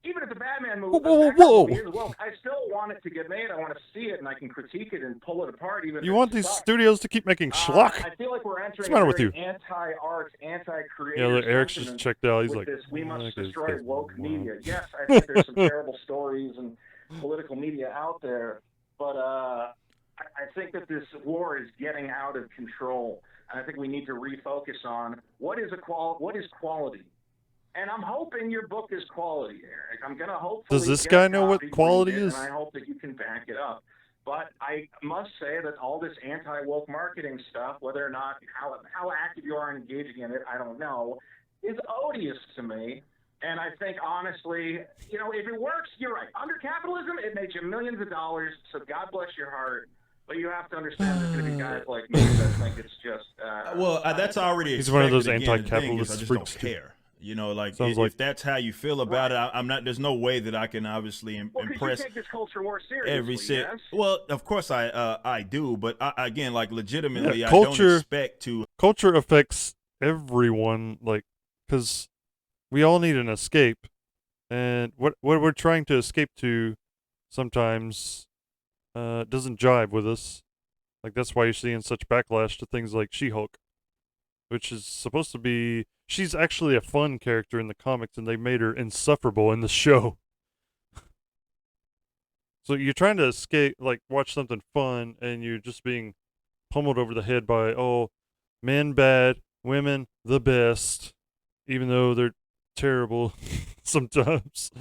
Even if the Batman movie, is woke, I still want it to get made. I want to see it, and I can critique it and pull it apart. Even you want these studios to keep making schlock? I feel like we're entering anti-art, anti-creative. Yeah, Eric's just checked out. He's like, we must destroy woke media. Yes, I think there's some terrible stories and political media out there, but I think that this war is getting out of control, and I think we need to refocus on what is quality. And I'm hoping your book is quality, Eric. I'm going to hopefully. Does this guy know what quality is? And I hope that you can back it up. But I must say that all this anti-woke marketing stuff, whether or not how active you are in engaging in it, I don't know, is odious to me. And I think, honestly, if it works, you're right. Under capitalism, it makes you millions of dollars, so God bless your heart. But you have to understand there's going to be guys like me that think it's just... that's already He's one of those anti-capitalist freaks. If that's how you feel about it, I'm not. There's no way that I can obviously impress. You take this culture more seriously. Yes? Well, of course I do, but again, like legitimately, yeah, I don't expect to. Culture affects everyone, like, because we all need an escape, and what we're trying to escape to sometimes doesn't jive with us. Like, that's why you're seeing such backlash to things like She-Hulk, which is supposed to be. She's actually a fun character in the comics, and they made her insufferable in the show. So you're trying to escape, like, watch something fun, and you're just being pummeled over the head by, oh, men bad, women the best, even though they're terrible sometimes.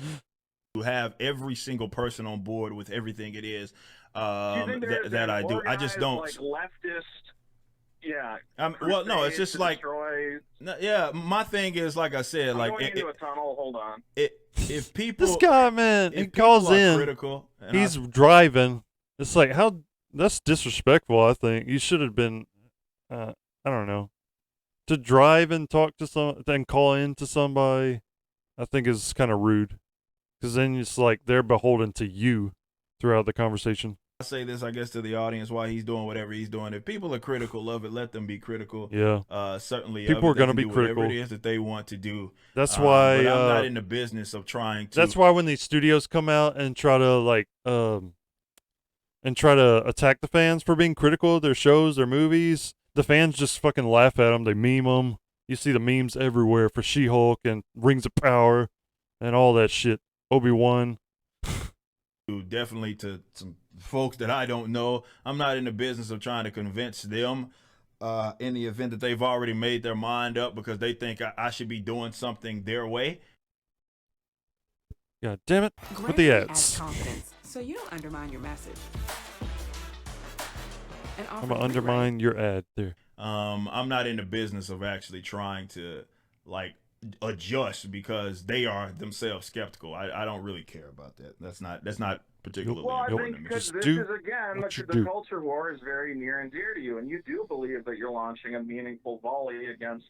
To have every single person on board with everything it is that I do. I just don't. Like leftist. Yeah. Well, no, it's just like. Yeah, my thing is, like I said, I'm going into a tunnel. Hold on. If people. This guy, man, he calls in. Critical, he's driving. It's like, that's disrespectful, I think. You should have been, I don't know. To drive and talk to then call in to somebody, I think is kind of rude. Because then it's like they're beholden to you throughout the conversation. I say this, I guess, to the audience while he's doing whatever he's doing. If people are critical of it, let them be critical. Yeah. Certainly, People are going gonna to be do critical. whatever it is that they want to do. That's why. But I'm not in the business of trying to. That's why when these studios come out and try to attack the fans for being critical of their shows, their movies, the fans just fucking laugh at them. They meme them. You see the memes everywhere for She-Hulk and Rings of Power and all that shit. Obi-Wan. Definitely to some folks that I don't know. I'm not in the business of trying to convince them in the event that they've already made their mind up because they think I should be doing something their way. God damn it. With the ads. Confidence, so you don't undermine your message. I'm going to undermine your ad there. I'm not in the business of actually trying to, like, adjust because they are themselves skeptical. I don't really care about that. That's not particularly well, I important think to me. because this is again the culture war is very near and dear to you, and you do believe that you're launching a meaningful volley against,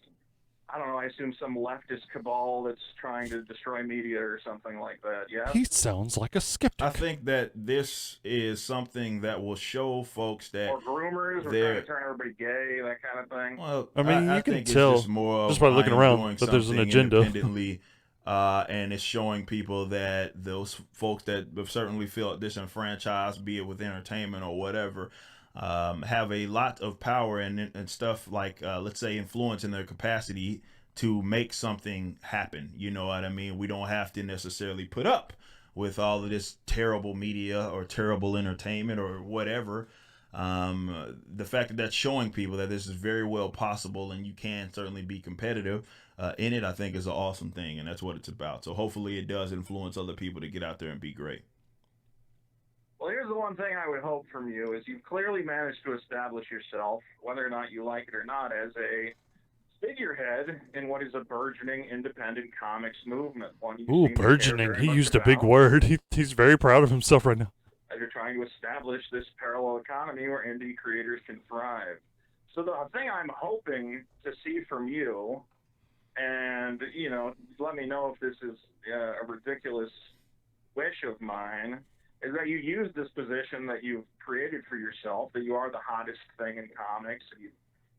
I don't know, I assume some leftist cabal that's trying to destroy media or something like that. Yeah. He sounds like a skeptic. I think that this is something that will show folks that or groomers, or trying to turn everybody gay, that kind of thing. Well, I mean, I you can think tell it's just more just by looking around that there's an agenda. Independently, and it's showing people that those folks that have certainly felt disenfranchised, be it with entertainment or whatever, have a lot of power and stuff like, let's say, influence in their capacity to make something happen. You know what I mean? We don't have to necessarily put up with all of this terrible media or terrible entertainment or whatever. The fact that that's showing people that this is very well possible and you can certainly be competitive in it, I think is an awesome thing, and that's what it's about. So hopefully it does influence other people to get out there and be great. Well, here's the one thing I would hope from you is you've clearly managed to establish yourself, whether or not you like it or not, as a figurehead in what is a burgeoning independent comics movement. Ooh, burgeoning. He used a big word. He's very proud of himself right now. As you're trying to establish this parallel economy where indie creators can thrive. So the thing I'm hoping to see from you, and, you know, let me know if this is a ridiculous wish of mine, is that you use this position that you've created for yourself, that you are the hottest thing in comics, and you've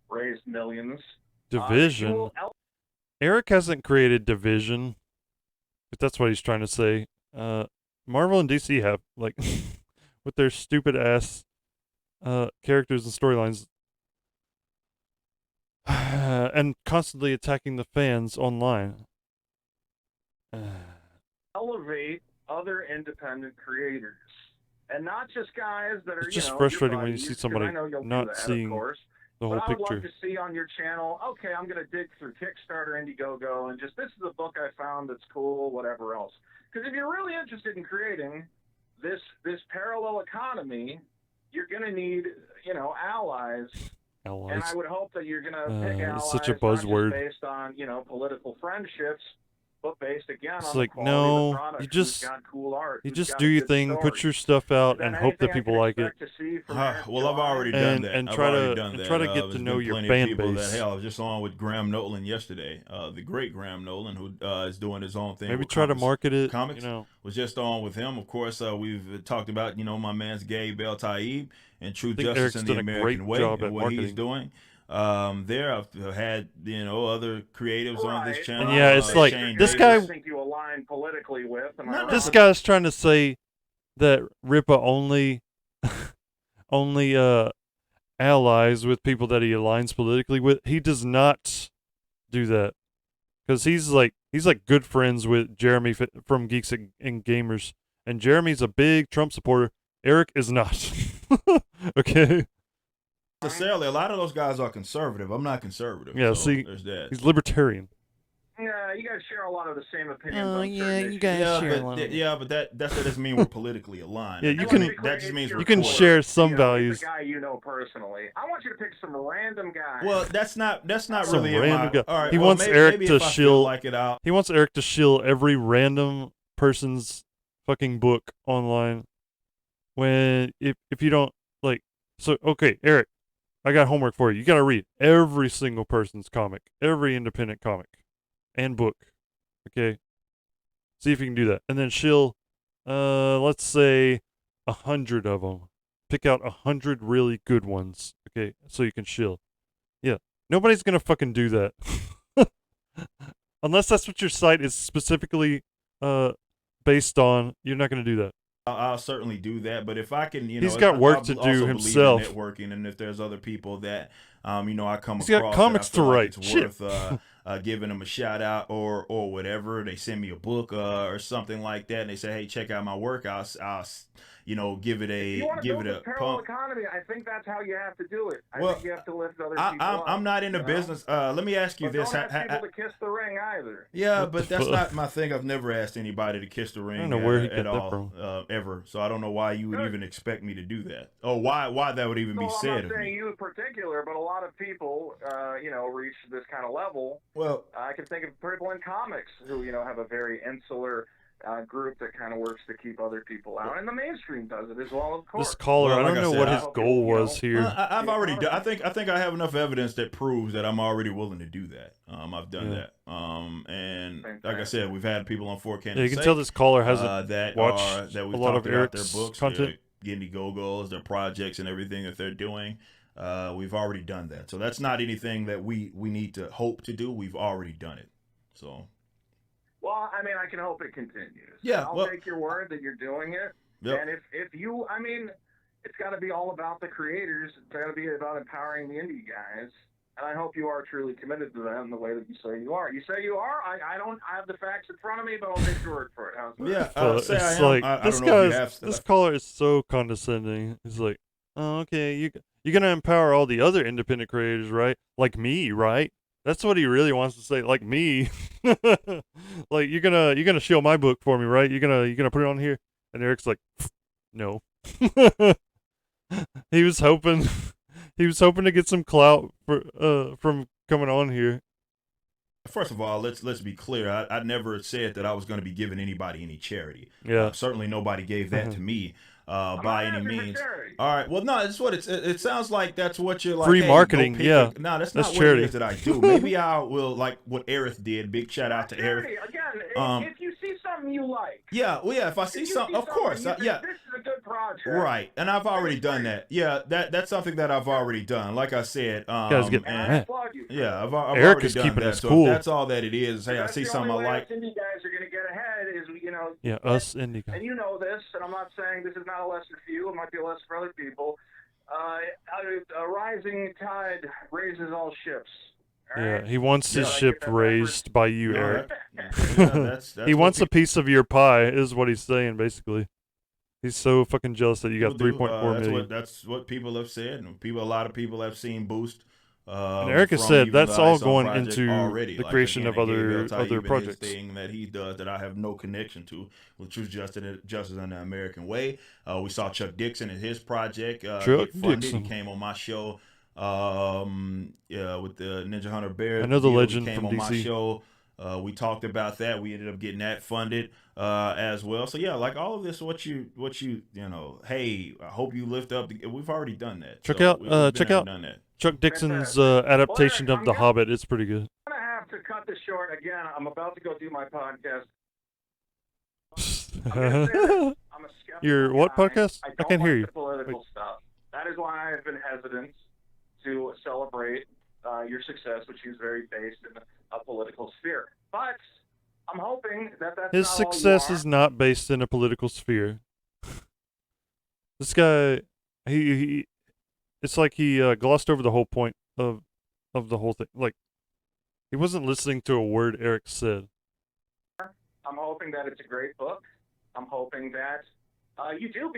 raised millions. Division. Eric hasn't created Division, if that's what he's trying to say. Marvel and DC have, like, with their stupid ass characters and storylines, and constantly attacking the fans online. Elevate other independent creators, and not just guys that are. It's just frustrating when you see somebody not seeing the whole but I would picture. love to see on your channel, okay, I'm going to dig through Kickstarter, Indiegogo, and just, this is a book I found that's cool, whatever else. Because if you're really interested in creating this parallel economy, you're going to need, you know, allies. And I would hope that you're going to pick allies it's such a not just buzzword. based on, you know, political friendships, but based again It's on like, the quality of no, the product. you just Who's got cool art, you who's just got do a your good thing, story. put your stuff out, Is that and hope that anything I people can like it. expect to see from Well, I've already done that. And I've try already to done that. try to get There's to know been your plenty fan of people base. That, hell, I was just on with Graham Nolan yesterday, the great Graham Nolan, who is doing his own thing. Maybe with try to comics. market it. Comics, you know, was just on with him. Of course, we've talked about, you know, my man's Gabe El Taib and True Justice Eric's in the done a American great Way job and at what he's marketing. doing. There, I've had, you know, other creatives on this channel. And yeah, it's like Shane this Davis. guy. Think you align politically with? This guy's trying to say that Ripa only allies with people that he aligns politically with. He does not do that, because he's like good friends with Jeremy from Geeks and Gamers, and Jeremy's a big Trump supporter. Eric is not. Okay. Necessarily, a lot of those guys are conservative. I'm not conservative. Yeah, so see, there's that. he's libertarian. Yeah, you guys share a lot of the same opinions. Oh, on yeah, certain you issues. guys share a lot. But that doesn't mean we're politically aligned. Yeah, you can. That just means you can share some values. The guy you know personally. I want you to pick some random guy. Well, that's not Some really random guy. All right, He well, wants maybe, Eric maybe to if I feel shill. like it out. He wants Eric to shill every random person's fucking book online. When if you don't like, so okay, Eric, I got homework for you. You got to read every single person's comic, every independent comic and book. Okay? See if you can do that. And then shill, let's say 100 of them. pick out 100 really good ones, okay, so you can chill. Yeah, nobody's gonna fucking do that. Unless that's what your site is specifically based on, you're not gonna do that. I'll certainly do that, but if I can, He's got work to do also himself. believe in networking, and if there's other people that, I come He's got across comics that I feel to like write. it's Shit. worth giving them a shout out or whatever, they send me a book or something like that, and they say, hey, check out my work. I'll give it If you want to build a a parallel pump. economy, I think that's how you have to do it. I Well, think you have to lift other people up. I'm not in the business. Let me ask you But this. don't ask people to kiss the ring either. Yeah, What but the that's fuck? not my thing. I've never asked anybody to kiss the ring don't know where he at got that all, from. ever. So I don't know why you would even expect me to do that. Oh, why that would even be Well, said I'm of not saying me. you in particular, but a lot of people, reach this kind of level. Well, I can think of people in comics who, have a very insular group that kind of works to keep other people out, and the mainstream does it as well, of course. This caller, Well, I like don't I know said, what I his hope goal you know, was here. I've already done. I think I have enough evidence that proves that I'm already willing to do that. I've done Yeah. that. And like I said, we've had people on 4K. Yeah, you can tell this caller hasn't that watched that we've a lot talked of about their Eric's books, content. their Indiegogos, their projects, and everything that they're doing. We've already done that, so that's not anything that we need to hope to do. We've already done it. So. Well, I mean, I can hope it continues. Yeah, I'll well, take your word that you're doing it. Yep. And if you, I mean, it's got to be all about the creators. It's got to be about empowering the indie guys. And I hope you are truly committed to them the way that you say you are. You say you are. I don't have the facts in front of me, but I'll take your word for it. How's that? Yeah, But say it's I am. like I this don't know if you guy's have this caller is so condescending. He's like, oh, okay, you're gonna empower all the other independent creators, right? Like me, right? That's what he really wants to say. Like me, like you're gonna shill my book for me, right? You're gonna put it on here. And Eric's like, no. He was hoping to get some clout from coming on here. First of all, let's be clear. I never said that I was going to be giving anybody any charity. Yeah. Certainly nobody gave that to me by any means. Charity. All right. Well, no, it's what it sounds like. That's what you're like. Free hey, marketing, yeah. No, that's That's not charity. what it is that I do. Maybe I will like what Aerith did. Big shout out to Aerith. Charity. Again, if you see something you like. Yeah. Well, yeah. If I see something, of course. You think Yeah. this is a good project. Right, and I've already done that. Yeah, that's something that I've already done. Like I said, Guys get And I mad. applaud you. yeah, I've Eric already is done keeping that. us So cool. if that's all that it is. Hey, I That's see the something I only way like. us indie guys are going to get ahead is, Yeah, us indie guys. and you know this, and I'm not saying this is not a lesson for you. It might be a lesson for other people. A rising tide raises all ships. All Yeah, right? he wants his Yeah, I ship get that raised by you, Yeah, Eric. that's He what wants a piece of your pie, is what he's saying, basically. He's so fucking jealous that you got people do. 3.4 million. That's what people have said, and a lot of people have seen Boost. And Eric has from said even that's the all ISO going project into already. the Like, creation again, of Gabe other Eltai, even projects. His thing that he does that I have no connection to, which was Justice in the American Way. We saw Chuck Dixon and his project Chuck get funded. Dixon. He came on my show with the Ninja Hunter Bear. I know the deal. legend He came from on my DC. show. We talked about that. We ended up getting that funded as well. So yeah, like all of this, what you hey, I hope you lift up. We've already done that. Check So out we've been there and done that. Chuck Dixon's adaptation of The Hobbit. It's pretty good. I'm going to have to cut this short. Again, I'm about to go do my podcast. I'm gonna say this. I'm a skeptical Your what guy. podcast? I I don't can't hear like you. the political stuff. That is why I've been hesitant to celebrate your success, which is very based in a political sphere. But I'm hoping that that's His not success all you is not based in a political sphere. This guy, he it's like he glossed over the whole point of the whole thing. Like, he wasn't listening to a word Eric said. I'm hoping that it's a great book. I'm hoping that you do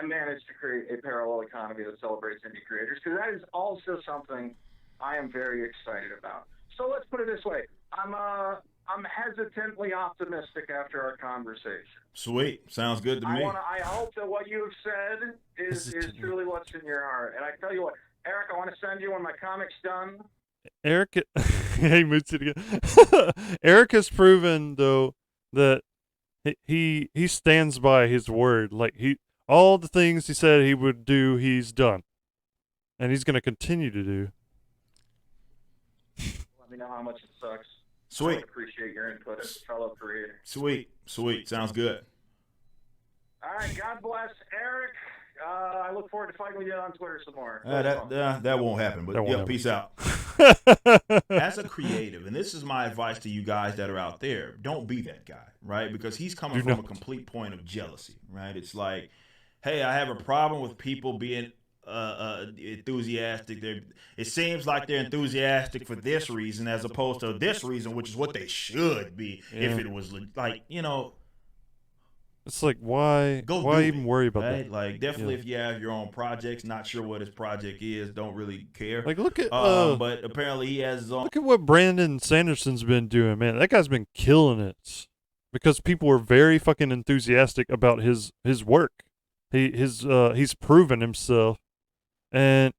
manage to create a parallel economy that celebrates indie creators, because that is also something I am very excited about. So let's put it this way: I'm hesitantly optimistic after our conversation. Sweet, sounds good to me. I hope that what you've said is truly what's in your heart. And I tell you what, Eric, I want to send you when my comic's done. Eric, he moves it again. Eric has proven though that he stands by his word. Like, all the things he said he would do, he's done, and he's gonna continue to do. Let me know how much it sucks. Sweet. I appreciate your input as a fellow creator. Sweet. Sounds good. All right, God bless Eric. I I look forward to fighting with you on Twitter some more. That won't happen. But yeah, peace out. As a creative, and this is my advice to you guys that are out there, don't be that guy, right? Because he's coming from a complete point of jealousy, right? It's like, hey, I have a problem with people being enthusiastic. It seems like they're enthusiastic for this reason as opposed to this reason, which is what they should be if it was like, It's like, why even worry about that? Like, definitely if you have your own projects, not sure what his project is, don't really care. Like, look at but apparently he has his own. Look at what Brandon Sanderson's been doing, man. That guy's been killing it because people were very fucking enthusiastic about his work. He's proven himself, and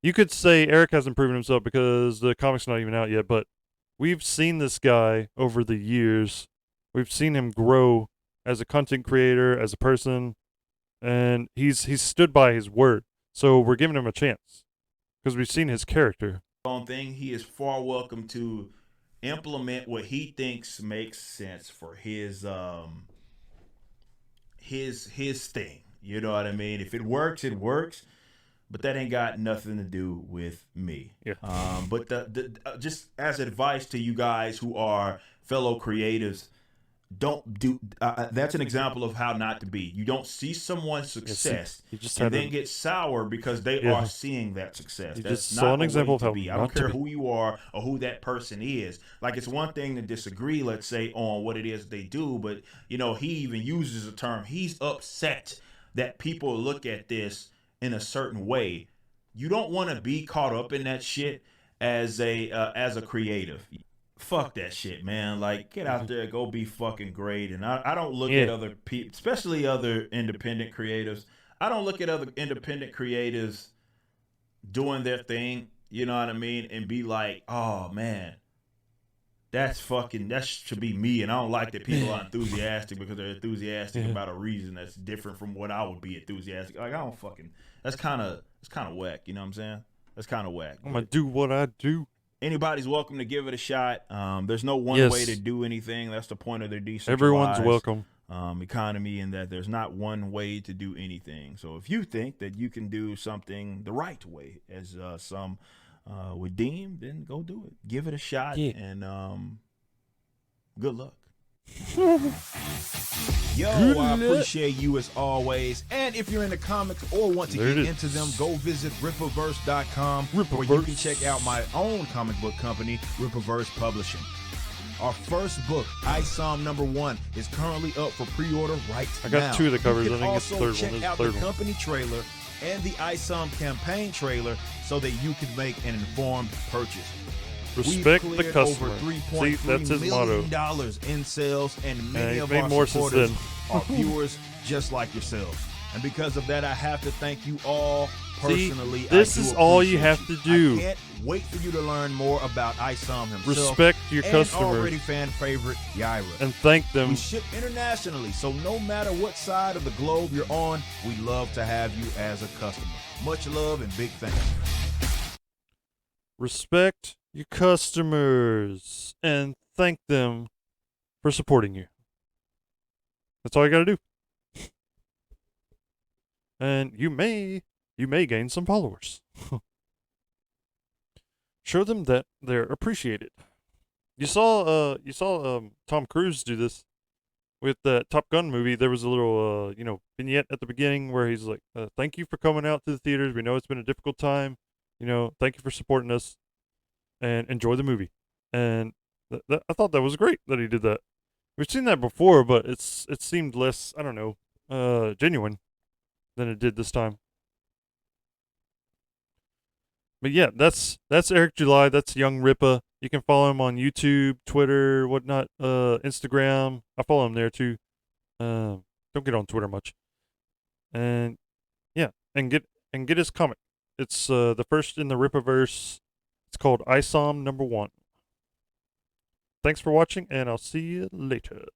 you could say Eric hasn't proven himself because the comic's not even out yet. But we've seen this guy over the years. We've seen him grow as a content creator, as a person, and he's stood by his word. So we're giving him a chance because we've seen his character. Thing, he is far welcome to implement what he thinks makes sense for his thing. You know what I mean? If it works, it works. But that ain't got nothing to do with me. Yeah. But just as advice to you guys who are fellow creatives, don't do that's an example of how not to be. You don't see someone's success and then get sour because they are seeing that success. You That's just not saw an a example way of to how be. I not don't to care be. who you are or who that person is. Like, it's one thing to disagree, let's say, on what it is they do, but he even uses a term. He's upset that people look at this in a certain way. You don't want to be caught up in that shit as a creative. Fuck that shit, man. Like, get out there, go be fucking great. And I don't look at other people, especially other independent creatives. I don't look at other independent creatives doing their thing, you know what I mean, and be like, oh man, that should be me. And I don't like that people are enthusiastic because they're enthusiastic about a reason that's different from what I would be enthusiastic. Like, that's kind of whack, you know what I'm saying? That's kind of whack. I'm gonna do what I do. Anybody's welcome to give it a shot. There's no one way to do anything. That's the point of their decentralized Everyone's welcome. Economy, in that there's not one way to do anything. So if you think that you can do something the right way, as some would deem, then go do it. Give it a shot, and good luck. Yo, I appreciate you as always. And if you're into comics or want to get into them, go visit Rippaverse.com, where you can check out my own comic book company, Rippaverse Publishing. Our first book, ISOM #1, is currently up for pre-order right now. I got 2 of the covers. You I can think it's the also third check one. out the company trailer and the ISOM campaign trailer so that you can make an informed purchase. Respect the customer. Over See, that's his motto. $3 million in sales, and many of made our more supporters since are viewers just like yourselves. And because of that, I have to thank you all personally. This is all you have to do. I can't wait for you to learn more about ISOM himself. Respect your and customers. already fan favorite Yaira. And thank them. We ship internationally, so no matter what side of the globe you're on, we love to have you as a customer. Much love and big thanks. Respect your customers and thank them for supporting you. That's all you gotta do. And you may gain some followers. Show them that they're appreciated. You saw Tom Cruise do this with the Top Gun movie. There was a little vignette at the beginning where he's like, "Thank you for coming out to the theaters. We know it's been a difficult time. Thank you for supporting us, and enjoy the movie." And I thought that was great that he did that. We've seen that before, but it seemed less, I don't know, genuine than it did this time. But yeah, that's Eric July. That's Young Rippa. You can follow him on YouTube, Twitter, whatnot, Instagram. I follow him there too. Don't get on Twitter much. And yeah, and get his comic. It's the first in the Rippaverse. It's called ISOM #1. Thanks for watching, and I'll see you later.